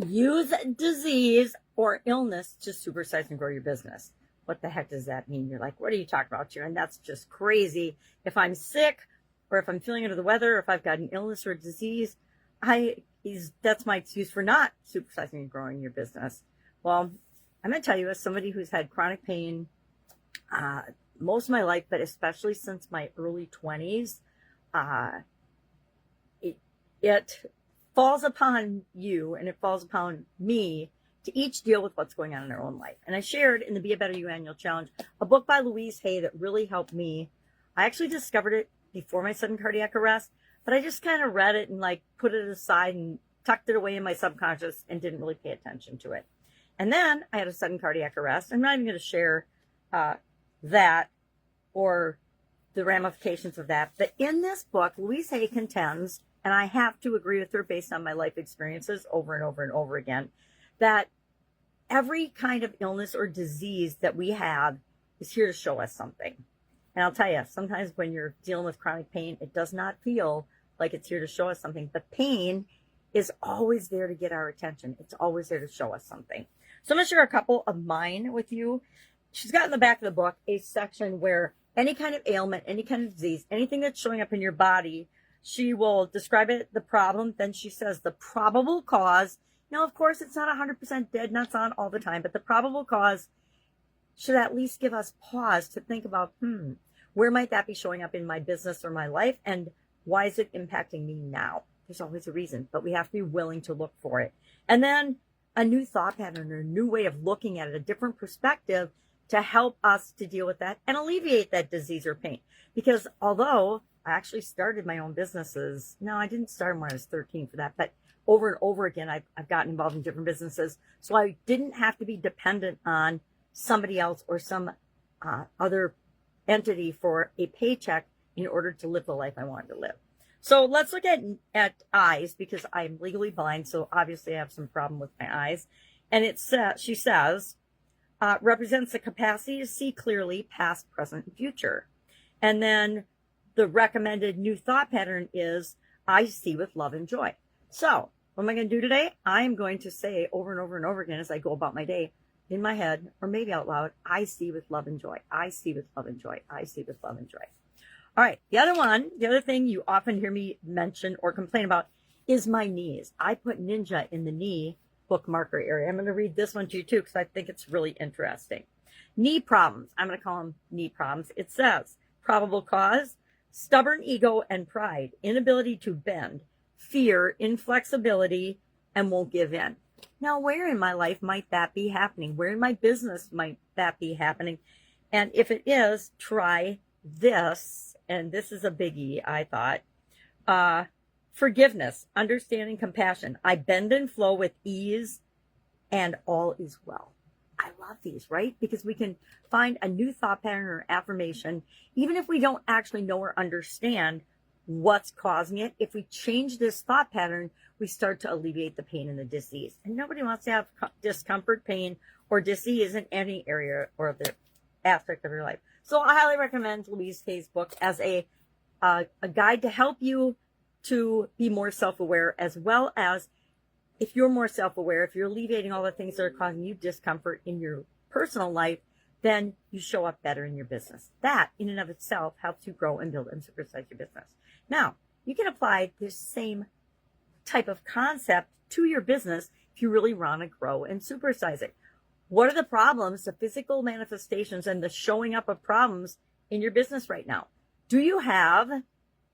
Use disease or illness to supersize and grow your business. What the heck does that mean? You're like, what are you talking about, Sharon? That's just crazy. If I'm sick or if I'm feeling under the weather, or if I've got an illness or a disease, that's my excuse for not supersizing and growing your business. Well, I'm going to tell you, as somebody who's had chronic pain most of my life, but especially since my early 20s, it falls upon you and it falls upon me to each deal with what's going on in our own life. And I shared in the Be a Better You annual challenge a book by Louise Hay that really helped me. I actually discovered it before my sudden cardiac arrest, but I just kind of read it and like put it aside and tucked it away in my subconscious and didn't really pay attention to it. And then I had a sudden cardiac arrest. I'm not even going to share that or the ramifications of that. But in this book, Louise Hay contends, and I have to agree with her based on my life experiences over and over and over again, that every kind of illness or disease that we have is here to show us something. And I'll tell you, sometimes when you're dealing with chronic pain, it does not feel like it's here to show us something. But pain is always there to get our attention. It's always there to show us something. So I'm going to share a couple of mine with you. She's got in the back of the book a section where any kind of ailment, any kind of disease, anything that's showing up in your body, she will describe it, the problem. Then she says the probable cause. Now, of course, it's not 100% dead nuts on all the time, but the probable cause should at least give us pause to think about, where might that be showing up in my business or my life? And why is it impacting me now? There's always a reason, but we have to be willing to look for it. And then a new thought pattern or a new way of looking at it, a different perspective to help us to deal with that and alleviate that disease or pain. Because although I actually started my own businesses, no, I didn't start when I was 13 for that, but over and over again, I've gotten involved in different businesses. So I didn't have to be dependent on somebody else or some other entity for a paycheck in order to live the life I wanted to live. So let's look at eyes, because I'm legally blind. So obviously I have some problem with my eyes. And she says, represents the capacity to see clearly past, present, and future. And then the recommended new thought pattern is, I see with love and joy. So what am I going to do today? I am going to say over and over and over again as I go about my day in my head, or maybe out loud, I see with love and joy. I see with love and joy. I see with love and joy. All right. The other thing you often hear me mention or complain about is my knees. I put ninja in the knee bookmarker area. I'm going to read this one to you too, because I think it's really interesting. Knee problems. I'm going to call them knee problems. It says, probable cause, stubborn ego and pride, inability to bend, fear, inflexibility, and won't give in. Now, where in my life might that be happening? Where in my business might that be happening? And if it is, try this. And this is a biggie, I thought. Forgiveness, understanding, compassion. I bend and flow with ease, and all is well. I love these, right? Because we can find a new thought pattern or affirmation, even if we don't actually know or understand what's causing it. If we change this thought pattern, we start to alleviate the pain and the disease. And nobody wants to have discomfort, pain, or disease in any area or the aspect of your life. So I highly recommend Louise Hay's book as a guide to help you to be more self-aware, as well as if you're more self-aware, if you're alleviating all the things that are causing you discomfort in your personal life, then you show up better in your business. That, in and of itself, helps you grow and build and supersize your business. Now, you can apply this same type of concept to your business if you really want to grow and supersize it. What are the problems, the physical manifestations, and the showing up of problems in your business right now? Do you have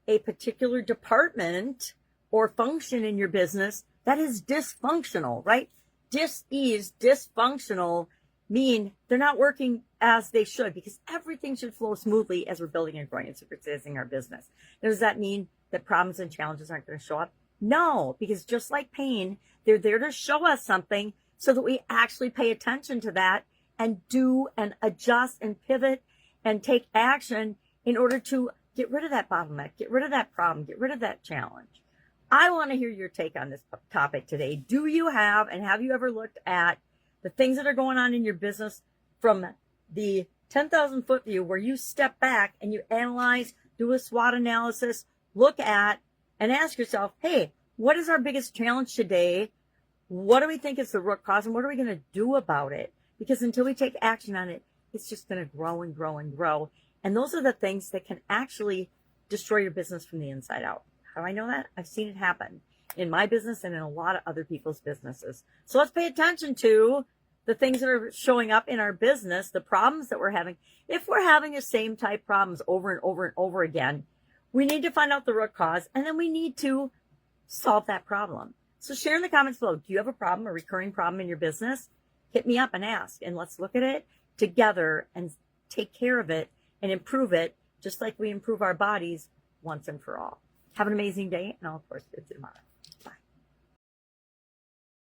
a particular department or function in your business that is dysfunctional, right? Dis-ease, dysfunctional mean they're not working as they should, because everything should flow smoothly as we're building and growing and supersizing our business. Now, does that mean that problems and challenges aren't going to show up? No, because just like pain, they're there to show us something so that we actually pay attention to that and do and adjust and pivot and take action in order to get rid of that bottleneck, get rid of that problem, get rid of that challenge. I want to hear your take on this topic today. Do you have, and have you ever looked at the things that are going on in your business from the 10,000 foot view, where you step back and you analyze, do a SWOT analysis, look at and ask yourself, hey, what is our biggest challenge today? What do we think is the root cause, and what are we going to do about it? Because until we take action on it, it's just going to grow and grow and grow. And those are the things that can actually destroy your business from the inside out. How do I know that? I've seen it happen in my business and in a lot of other people's businesses. So let's pay attention to the things that are showing up in our business, the problems that we're having. If we're having the same type problems over and over and over again, we need to find out the root cause, and then we need to solve that problem. So share in the comments below. Do you have a problem, a recurring problem in your business? Hit me up and ask, and let's look at it together and take care of it and improve it, just like we improve our bodies once and for all. Have an amazing day, and I'll, of course, see you tomorrow.